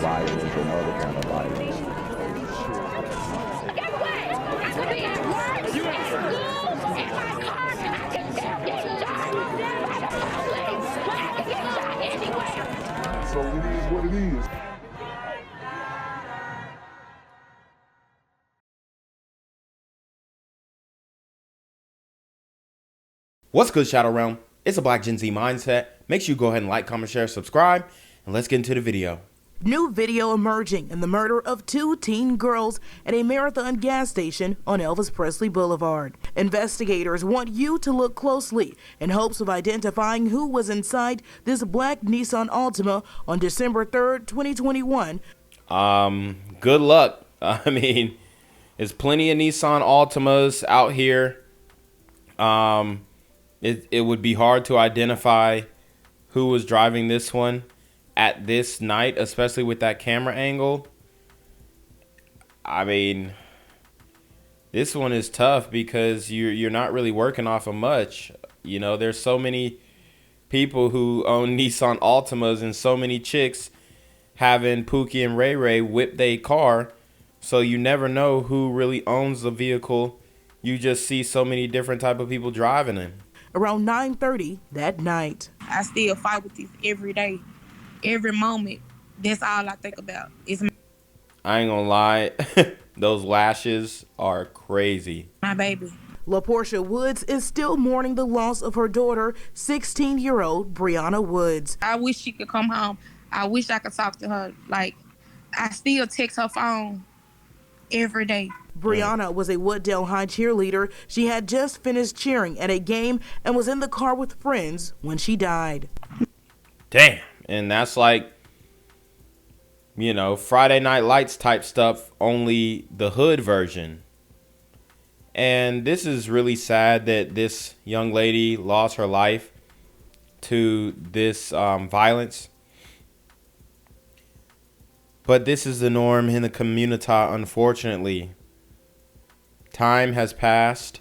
violence and other kind of violence. Guess what? I could be at work, at school, in my car, and I can still get shot by the police. But I can get shot anywhere. So it is what it is. What's good, Shadow Realm? It's a Black Gen Z mindset. Make sure you go ahead and like, comment, share, subscribe, and let's get into the video. New video emerging in the murder of two teen girls at a Marathon gas station on Elvis Presley Boulevard. Investigators want you to look closely in hopes of identifying who was inside this black Nissan Altima on December 3rd, 2021. Good luck. I mean, there's plenty of Nissan Altimas out here. It would be hard to identify who was driving this one at this night, especially with that camera angle. I mean, this one is tough because you're not really working off of much. You know, there's so many people who own Nissan Altimas and so many chicks having Pookie and Ray Ray whip their car. So you never know who really owns the vehicle. You just see so many different type of people driving it. Around 9:30 that night. I still fight with this every day, every moment. That's all I think about. I ain't gonna lie, those lashes are crazy. My baby. LaPortia Woods is still mourning the loss of her daughter, 16-year-old Brianna Woods. I wish she could come home. I wish I could talk to her. Like, I still text her phone every day. Brianna was a Wooddale High cheerleader. She had just finished cheering at a game and was in the car with friends when she died. Damn. And that's like, you know, Friday Night Lights type stuff, only the hood version. And this is really sad that this young lady lost her life to this violence. But this is the norm in the community, unfortunately. Time has passed.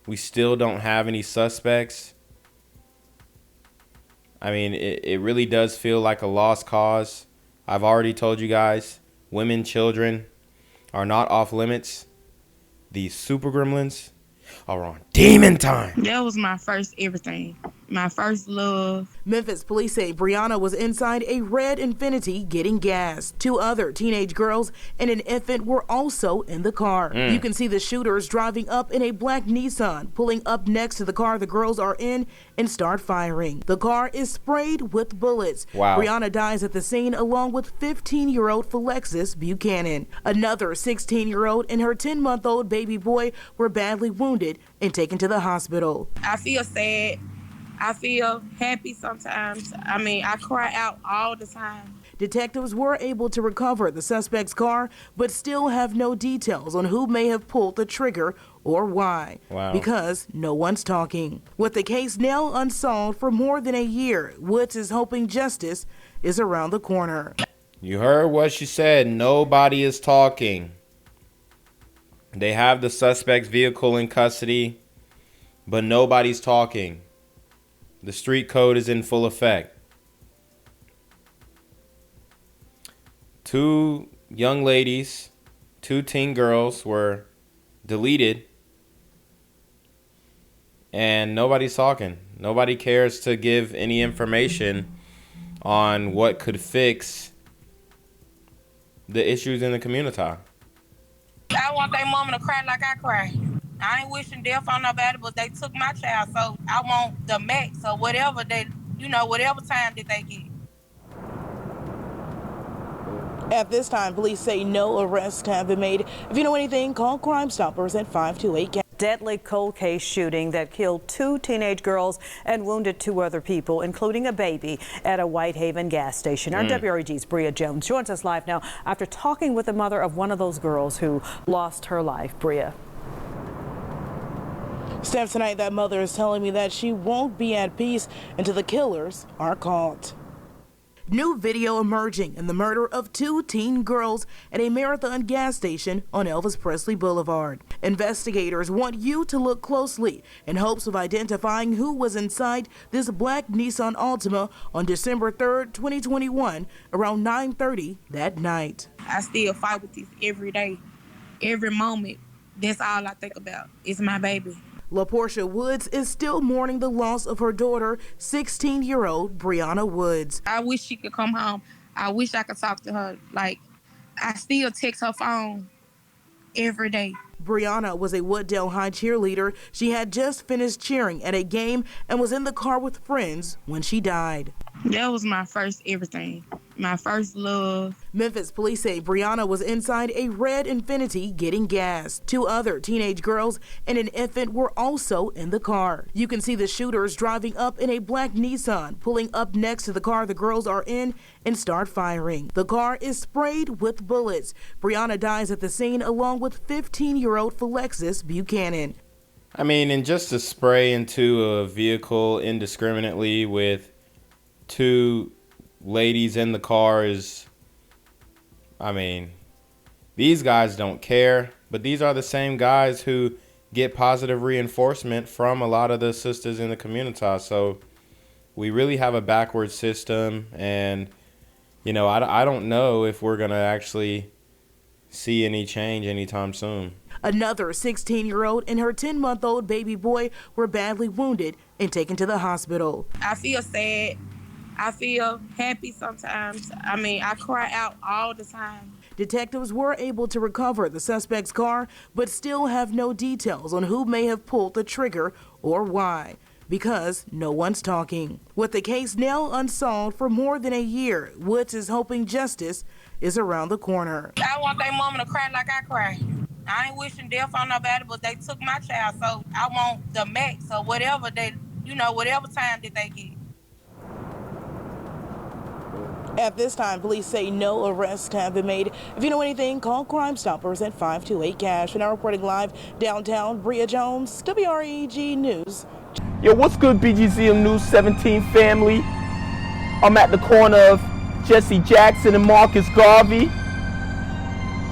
We still don't have any suspects. I mean, it really does feel like a lost cause. I've already told you guys, women, children are not off limits. These super gremlins are on demon time. That was my first everything. My first love. Memphis police say Brianna was inside a red Infiniti getting gas. Two other teenage girls and an infant were also in the car. You can see the shooters driving up in a black Nissan, pulling up next to the car the girls are in and start firing. The car is sprayed with bullets. Wow. Brianna dies at the scene along with 15-year-old Felexis Buchanan. Another 16-year-old and her 10-month-old baby boy were badly wounded and taken to the hospital. I feel sad. I feel happy sometimes. I mean, I cry out all the time. Detectives were able to recover the suspect's car, but still have no details on who may have pulled the trigger or why. Wow. Because no one's talking. With the case now unsolved for more than a year, Woods is hoping justice is around the corner. You heard what she said. Nobody is talking. They have the suspect's vehicle in custody, but nobody's talking. The street code is in full effect. Two young ladies, two teen girls were deleted, and nobody's talking. Nobody cares to give any information on what could fix the issues in the community. I want their mama to cry like I cry. I ain't wishing death on nobody, but they took my child, so I want the max or whatever they, whatever time that they get. At this time, police say no arrests have been made. If you know anything, call Crime Stoppers at 528. Deadly cold case shooting that killed two teenage girls and wounded two other people, including a baby, at a Whitehaven gas station. Our WREG's Bria Jones joins us live now after talking with the mother of one of those girls who lost her life. Bria. Steph, tonight that mother is telling me that she won't be at peace until the killers are caught. New video emerging in the murder of 2 teen girls at a Marathon gas station on Elvis Presley Boulevard. Investigators want you to look closely in hopes of identifying who was inside this black Nissan Altima on December 3rd, 2021, around 9:30 that night. I still fight with this every day, every moment. That's all I think about. It's my baby. LaPortia Woods is still mourning the loss of her daughter, 16-year-old Brianna Woods. I wish she could come home. I wish I could talk to her. Like, I still text her phone every day. Brianna was a Wooddale High cheerleader. She had just finished cheering at a game and was in the car with friends when she died. That was my first everything, my first love. Memphis police say Brianna was inside a red Infiniti getting gas. 2 other teenage girls and an infant were also in the car. You can see the shooters driving up in a black Nissan, pulling up next to the car the girls are in and start firing. The car is sprayed with bullets. Brianna dies at the scene along with 15-year-old Felexis Buchanan. I mean, and just to spray into a vehicle indiscriminately with 2 ladies in the car is, I mean, these guys don't care, but these are the same guys who get positive reinforcement from a lot of the sisters in the community. So we really have a backwards system, and, you know, I don't know if we're going to actually see any change anytime soon. Another 16-year-old and her 10-month-old baby boy were badly wounded and taken to the hospital. I feel sad. I feel happy sometimes. I mean, I cry out all the time. Detectives were able to recover the suspect's car, but still have no details on who may have pulled the trigger or why, because no one's talking. With the case now unsolved for more than a year, Woods is hoping justice is around the corner. I want their mama to cry like I cry. I ain't wishing death on nobody, but they took my child, so I want the max or whatever they, you know, whatever time that they get. At this time, police say no arrests have been made. If you know anything, call Crime Stoppers at 528-CASH. And now reporting live downtown, Bria Jones, WREG News. Yo, what's good, BGZM News 17 family? I'm at the corner of Jesse Jackson and Marcus Garvey,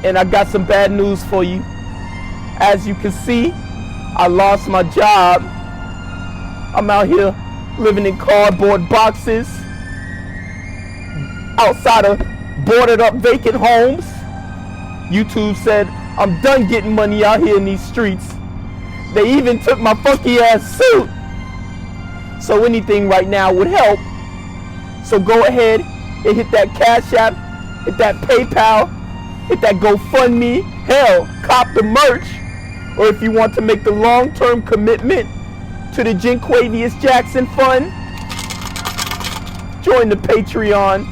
and I got some bad news for you. As you can see, I lost my job. I'm out here living in cardboard boxes outside of boarded up vacant homes. YouTube said I'm done getting money out here in these streets. They even took my funky ass suit. So anything right now would help. So go ahead and hit that Cash App, hit that PayPal, hit that GoFundMe. Hell, cop the merch. Or if you want to make the long-term commitment to the Jinquavius Jackson Fund, join the Patreon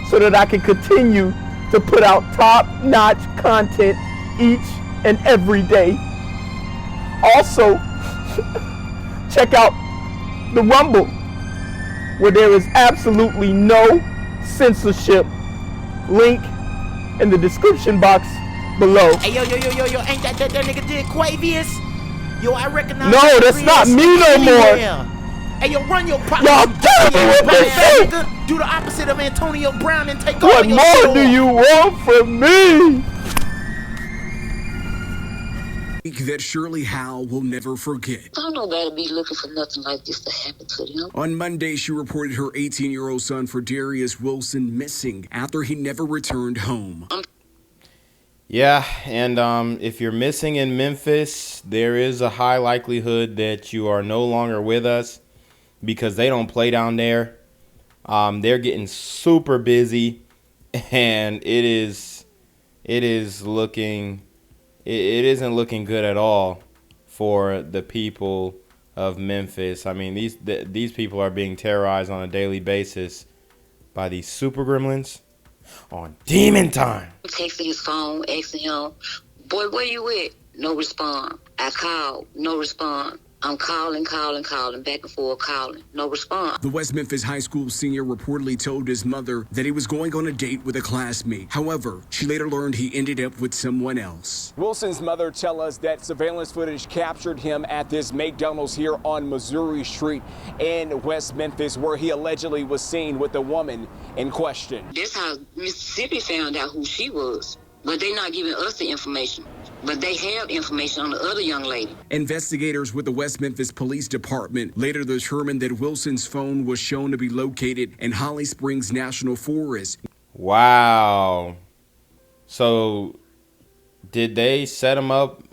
so that I can continue to put out top-notch content each and every day. Also, check out the Rumble, where there is absolutely no censorship. Link in the description box below. Hey, yo, ain't that nigga Jinquavius? Yo, I recognize. No, that's not me no more. Hey, yo, run your pocket. Y'all get me with this shit. Do the opposite of Antonio Brown and take over What your more store. do you want from me? That Shirley Howe will never forget. I don't know nobody be looking for nothing like this to happen to them. On Monday, she reported her 18-year-old son Fredarrious Wilson missing after he never returned home. Yeah, and if you're missing in Memphis, there is a high likelihood that you are no longer with us because they don't play down there. They're getting super busy, and it isn't looking good at all for the people of Memphis. I mean, these people are being terrorized on a daily basis by these super gremlins on demon time. Texting his phone, asking him, boy, where you at? No response. I called, no response. I'm calling, back and forth calling. No response. The West Memphis high school senior reportedly told his mother that he was going on a date with a classmate. However, she later learned he ended up with someone else. Wilson's mother tells us that surveillance footage captured him at this McDonald's here on Missouri Street in West Memphis, where he allegedly was seen with the woman in question. That's how Mississippi found out who she was. But they're not giving us the information. But they have information on the other young lady. Investigators with the West Memphis Police Department later determined that Wilson's phone was shown to be located in Holly Springs National Forest. Wow. So, did they set him up?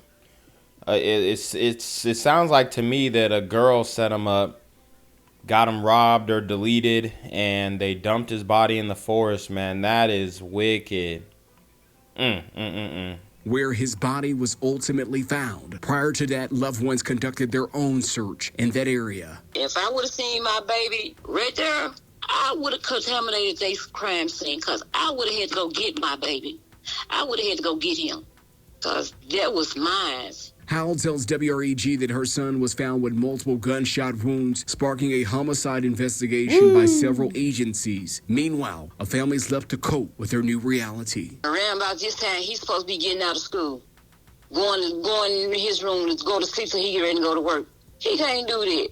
It sounds like to me that a girl set him up, got him robbed or deleted, and they dumped his body in the forest, man. That is wicked. Where his body was ultimately found. Prior to that, loved ones conducted their own search in that area. If I would have seen my baby right there, I would have contaminated their crime scene, because I would have had to go get my baby. I would have had to go get him, because that was mine. Howell tells WREG that her son was found with multiple gunshot wounds, sparking a homicide investigation by several agencies. Meanwhile, a family's left to cope with their new reality. Around about this time, he's supposed to be getting out of school, going in his room to go to sleep so he get ready to go to work. He can't do that.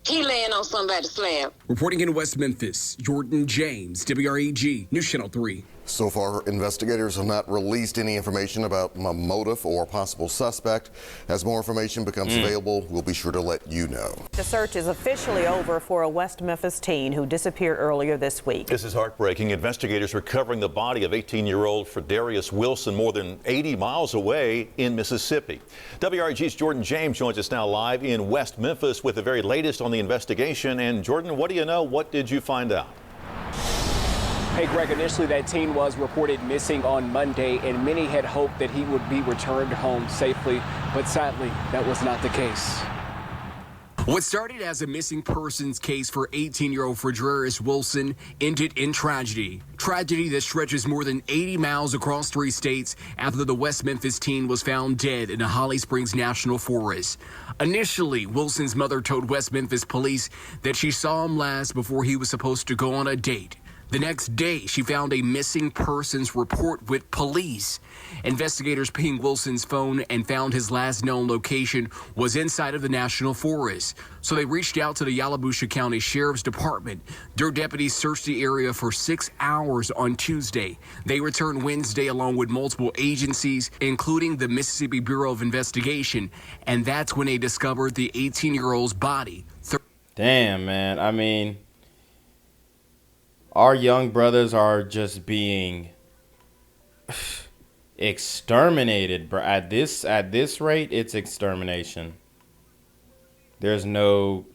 He laying on somebody's slab. Reporting in West Memphis, Jordan James, WREG, News Channel 3. So far, investigators have not released any information about a motive or possible suspect. As more information becomes available, we'll be sure to let you know. The search is officially over for a West Memphis teen who disappeared earlier this week. This is heartbreaking. Investigators recovering the body of 18-year-old Fredarrious Wilson more than 80 miles away in Mississippi. WREG's Jordan James joins us now live in West Memphis with the very latest on the investigation. And Jordan, what do you know? What did you find out? Hey, Greg, initially that teen was reported missing on Monday, and many had hoped that he would be returned home safely, but sadly, that was not the case. What started as a missing persons case for 18-year-old Fredarrious Wilson ended in tragedy. Tragedy that stretches more than 80 miles across 3 states after the West Memphis teen was found dead in the Holly Springs National Forest. Initially, Wilson's mother told West Memphis police that she saw him last before he was supposed to go on a date. The next day, she found a missing persons report with police. Investigators pinged Wilson's phone and found his last known location was inside of the National Forest. So they reached out to the Yalobusha County Sheriff's Department. Their deputies searched the area for 6 hours on Tuesday. They returned Wednesday along with multiple agencies, including the Mississippi Bureau of Investigation. And that's when they discovered the 18-year-old's body. Damn, man. I mean, our young brothers are just being exterminated, bro. At this rate, it's extermination. There's no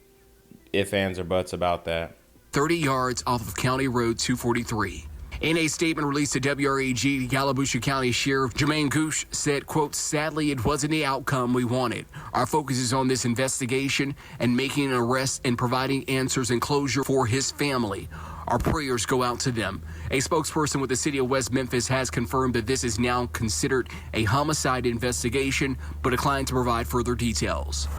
ifs, ands, or buts about that. 30 yards off of County Road 243. In a statement released to WREG, Yalobusha County Sheriff Jermaine Gooch said, quote, "Sadly, it wasn't the outcome we wanted. Our focus is on this investigation and making an arrest and providing answers and closure for his family. Our prayers go out to them." A spokesperson with the city of West Memphis has confirmed that this is now considered a homicide investigation, but declined to provide further details.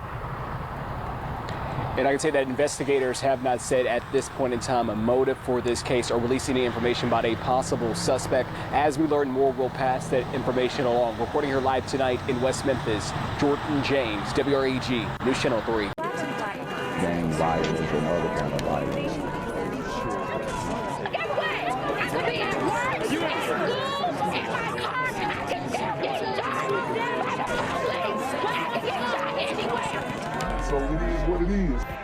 And I can say that investigators have not said at this point in time a motive for this case or releasing any information about a possible suspect. As we learn more, we'll pass that information along. Reporting here live tonight in West Memphis, Jordan James, WREG, News Channel 3. Gang violence and other kind of violence. So it is what it is.